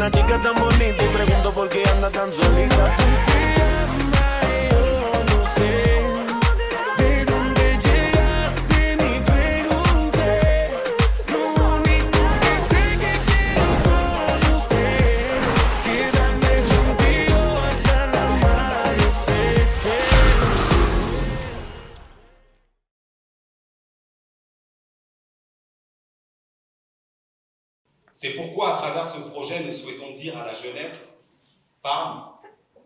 una chica tan bonita y pregunto por qué anda tan solita. Te llama y yo no sé de dónde llegaste ni pregunté. Lo único que sé que quiero con usted, quedarme contigo hasta la amanecer. C'est pourquoi, à travers ce projet, nous souhaitons dire à la jeunesse, parle,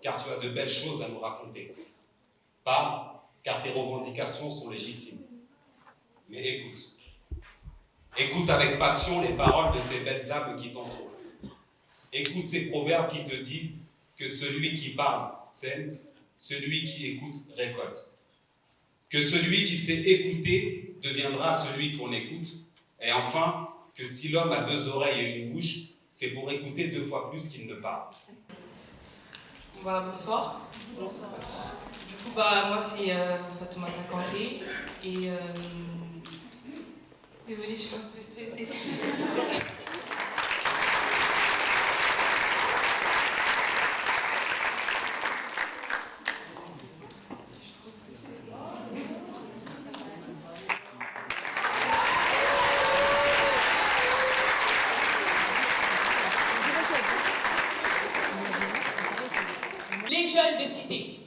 car tu as de belles choses à nous raconter. Parle, car tes revendications sont légitimes. Mais écoute. Écoute avec passion les paroles de ces belles âmes qui t'entourent. Écoute ces proverbes qui te disent que celui qui parle sème, celui qui écoute récolte. Que celui qui sait écouter deviendra celui qu'on écoute. Et enfin, que si l'homme a 2 oreilles et une bouche, c'est pour écouter 2 fois plus qu'il ne parle. Bonsoir. Bonsoir. Du coup, moi c'est Fatoumata Kanté et désolée, je suis un peu stressée. Les jeunes de cité,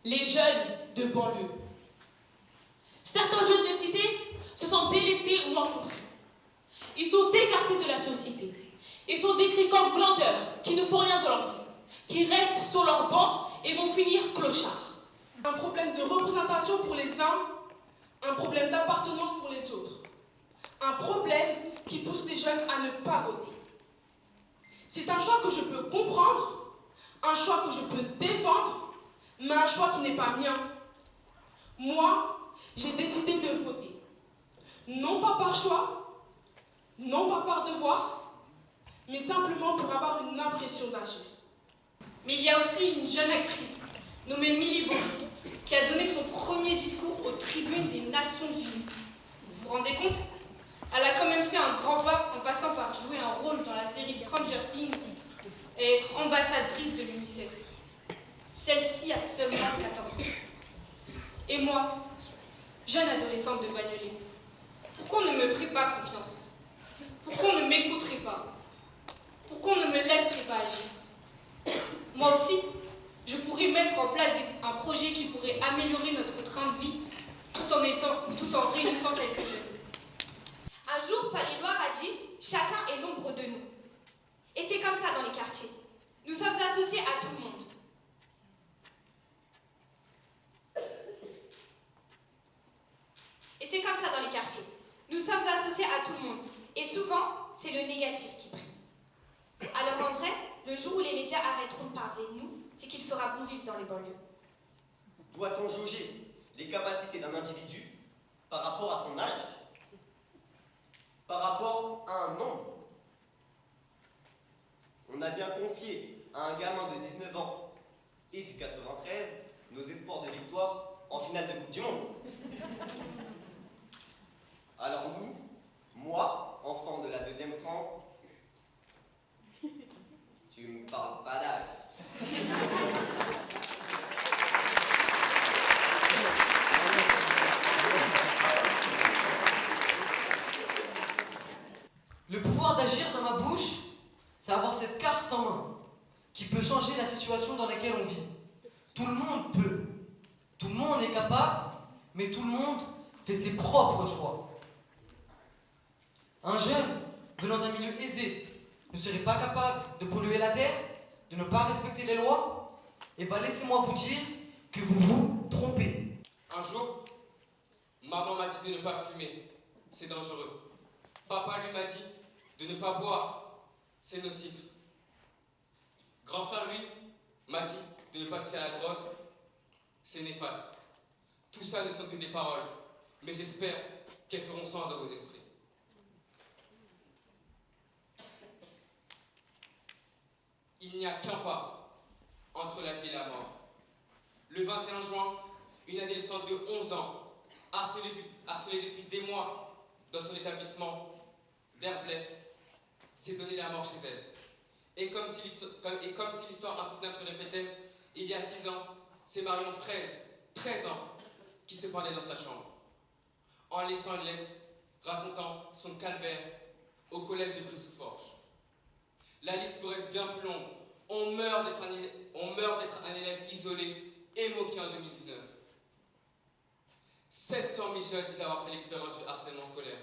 les jeunes de banlieue. Certains jeunes de cité se sont délaissés ou rencontrés. Ils sont écartés de la société. Ils sont décrits comme glandeurs qui ne font rien de leur vie, qui restent sur leur banc et vont finir clochards. Un problème de représentation pour les uns, un problème d'appartenance pour les autres. Un problème qui pousse les jeunes à ne pas voter. C'est un choix que je peux comprendre, un choix que je peux défendre, mais un choix qui n'est pas mien. Moi, j'ai décidé de voter. Non pas par choix, non pas par devoir, mais simplement pour avoir une impression d'agir. Mais il y a aussi une jeune actrice, nommée Millie Bobby, qui a donné son premier discours aux tribunes des Nations Unies. Vous vous rendez compte? Elle a quand même fait un grand pas en passant par jouer un rôle dans la série Stranger Things et être ambassadrice de l'UNICEF. Celle-ci a seulement 14 ans. Et moi, jeune adolescente de Bagnolet, pourquoi on ne me ferait pas confiance? Pourquoi on ne m'écouterait pas? Pourquoi on ne me laisserait pas agir? Moi aussi, je pourrais mettre en place un projet qui pourrait améliorer notre train de vie tout en réunissant quelques jeunes. Un jour, Palais-Loire a dit « Chacun est l'ombre de nous ». Et c'est comme ça dans les quartiers. Nous sommes associés à tout le monde. Et c'est comme ça dans les quartiers. Nous sommes associés à tout le monde. Et souvent, c'est le négatif qui prime. Alors en vrai, le jour où les médias arrêteront de parler de nous, c'est qu'il fera bon vivre dans les banlieues. Doit-on jauger les capacités d'un individu par rapport à son âge? Par rapport à un nombre? On a bien confié à un gamin de 19 ans et du 93 nos espoirs de victoire en finale de Coupe du Monde. Alors nous, moi, enfant de la deuxième France, tu me parles pas d'âge. Le pouvoir d'agir dans ma bouche, c'est avoir cette carte en main qui peut changer la situation dans laquelle on vit. Tout le monde peut. Tout le monde est capable, mais tout le monde fait ses propres choix. Un jeune venant d'un milieu aisé ne serait pas capable de polluer la terre, de ne pas respecter les lois? Eh bien, laissez-moi vous dire que vous vous trompez. Un jour, maman m'a dit de ne pas fumer, c'est dangereux. Papa lui m'a dit de ne pas boire, c'est nocif. Grand frère, lui, m'a dit de ne pas toucher à la drogue, c'est néfaste. Tout ça ne sont que des paroles, mais j'espère qu'elles feront sens dans vos esprits. Il n'y a qu'un pas entre la vie et la mort. Le 21 juin, une adolescente de 11 ans, harcelée depuis des mois dans son établissement d'Herblay, s'est donné la mort chez elle. Et comme si l'histoire insoutenable se répétait, il y a 6 ans, c'est Marion Fraise, 13 ans, qui se pendait dans sa chambre, en laissant une lettre racontant son calvaire au collège de Brie-sous-Forges. La liste pourrait être bien plus longue. On meurt d'être un élève isolé et moqué en 2019. 700 000 jeunes disent avoir fait l'expérience du harcèlement scolaire,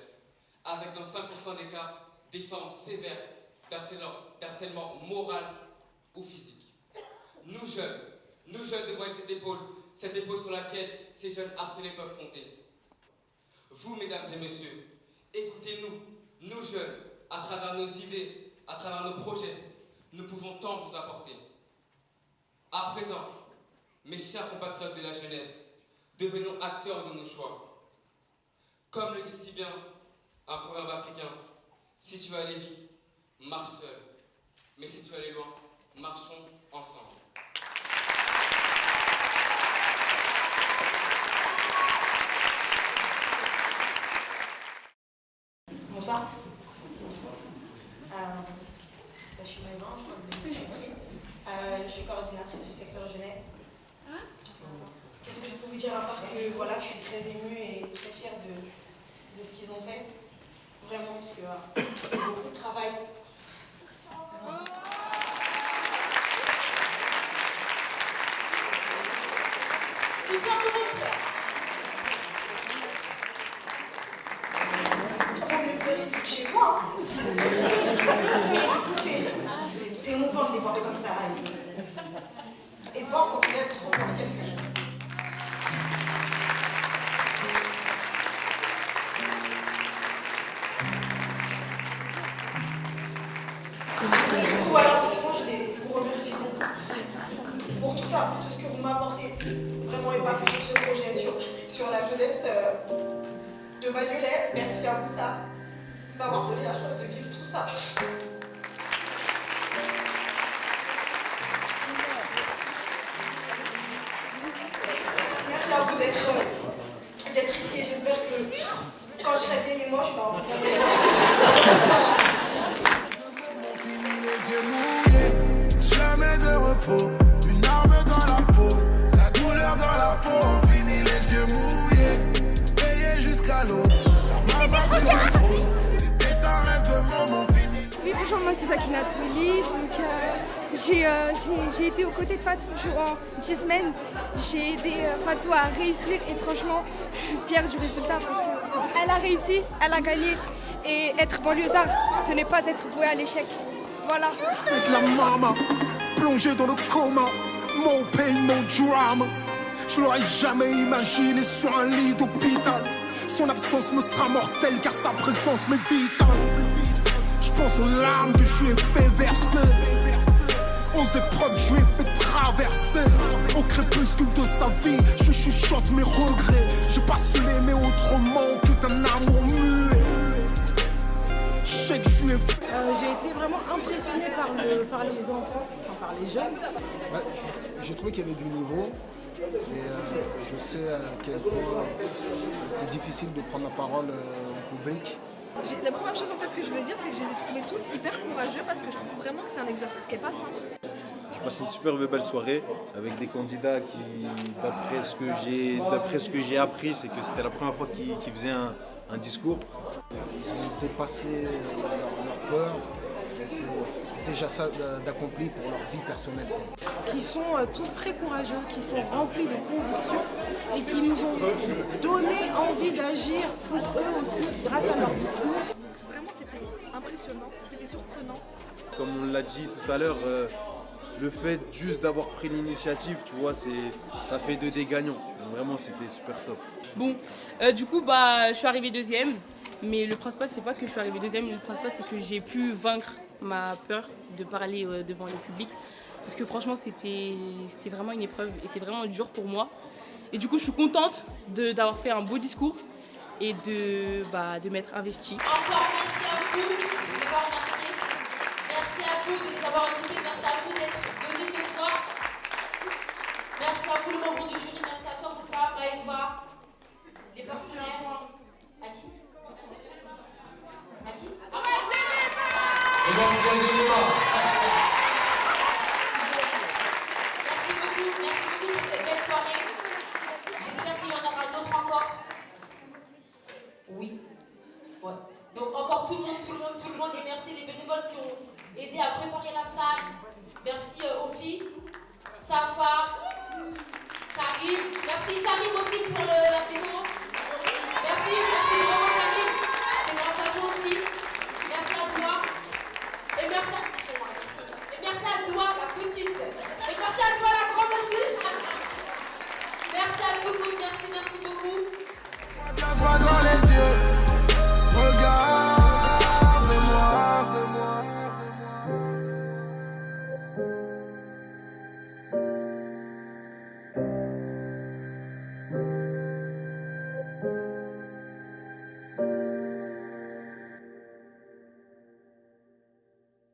avec dans 5% des cas des formes sévères d'harcèlement moral ou physique. Nous jeunes devons être cette épaule sur laquelle ces jeunes harcelés peuvent compter. Vous, mesdames et messieurs, écoutez-nous, nous jeunes, à travers nos idées, à travers nos projets, nous pouvons tant vous apporter. À présent, mes chers compatriotes de la jeunesse, devenons acteurs de nos choix. Comme le dit si bien un proverbe africain, si tu veux aller vite, marche seul. Mais si tu veux aller loin, marchons ensemble. Bonsoir. Je suis Maëvan, je crois que vous l'avez compris. Je suis coordinatrice du secteur jeunesse. Qu'est-ce que je peux vous dire à part que voilà, je suis très émue et très fière de ce qu'ils ont fait. Vraiment, parce que c'est beaucoup de travail. Ce soir, comment on pleure? On peut pleurer chez soi. C'est émouvant de les voir comme ça et de voir qu'on peut être trop pour quelque chose. Du coup, alors franchement, je vous remercie beaucoup pour tout ça, pour tout ce que vous m'apportez. Vraiment, et pas que sur ce projet, sur la jeunesse de Bagnolet. Merci à vous, ça, de m'avoir donné la chance de vivre tout ça. Merci à vous d'être ici et j'espère que quand je serai vieille et moi, je vais en revenir. On finit les yeux mouillés, jamais de repos, une arme dans la peau, la douleur dans la peau. On finit les yeux mouillés, veillés jusqu'à l'eau, ma base sur le trône, c'était un rêve de moment fini. Oui, bonjour, moi c'est Sakina Touli, donc j'ai été aux côtés de Fatou durant 10 semaines. J'ai aidé Fatou à réussir et franchement, je suis fière du résultat parce qu'elle a réussi, elle a gagné. Et être banlieusard, ce n'est pas être voué à l'échec. Voilà. Avec la maman, plongée dans le coma, mon pain, mon drame. Je l'aurais jamais imaginé sur un lit d'hôpital. Son absence me sera mortelle car sa présence m'est vitale. Je pense aux larmes que je lui ai fait verser, aux épreuves que je lui ai fait traverser. Au crépuscule de sa vie, je chuchote mes regrets. J'ai pas su l'aimer autrement que d'un amour muet. J'ai été vraiment impressionnée par les enfants, enfin par les jeunes. Ouais, j'ai trouvé qu'il y avait du niveau et je sais à quel point c'est difficile de prendre la parole en public. La première chose en fait que je veux dire, c'est que je les ai trouvés tous hyper courageux parce que je trouve vraiment que c'est un exercice qui est pas simple. J'ai passé une super belle soirée avec des candidats qui, d'après ce que j'ai appris, c'est que c'était la première fois qu'ils faisaient un discours. Ils ont dépassé leur peur. C'est déjà ça d'accompli pour leur vie personnelle. Qui sont tous très courageux, qui sont remplis de convictions et qui nous ont donné envie d'agir pour eux aussi grâce à leur discours. Vraiment, c'était impressionnant, c'était surprenant. Comme on l'a dit tout à l'heure, le fait juste d'avoir pris l'initiative, tu vois, ça fait des gagnants. Donc vraiment, c'était super top. Bon, du coup, je suis arrivée deuxième. Mais le principal, c'est pas que je suis arrivée deuxième. Le principal, c'est que j'ai pu vaincre ma peur de parler devant le public. Parce que franchement, c'était vraiment une épreuve et c'est vraiment dur pour moi. Et du coup, je suis contente d'avoir fait un beau discours et de m'être investie. Encore merci à vous de nous avoir remerciés. Merci à vous de nous avoir écoutés. Merci à vous d'être venus ce soir. Merci à vous, le membre du jury. Merci à toi, Moussa, Maëva, les partenaires. À qui? Mesdames et messieurs, soirée. J'espère qu'il y en aura d'autres encore. Oui. Ouais. Donc encore tout le monde. Et merci les bénévoles qui ont aidé à préparer la salle. Merci aux filles, Safa, Karim. Merci Karim aussi pour la vidéo. Merci.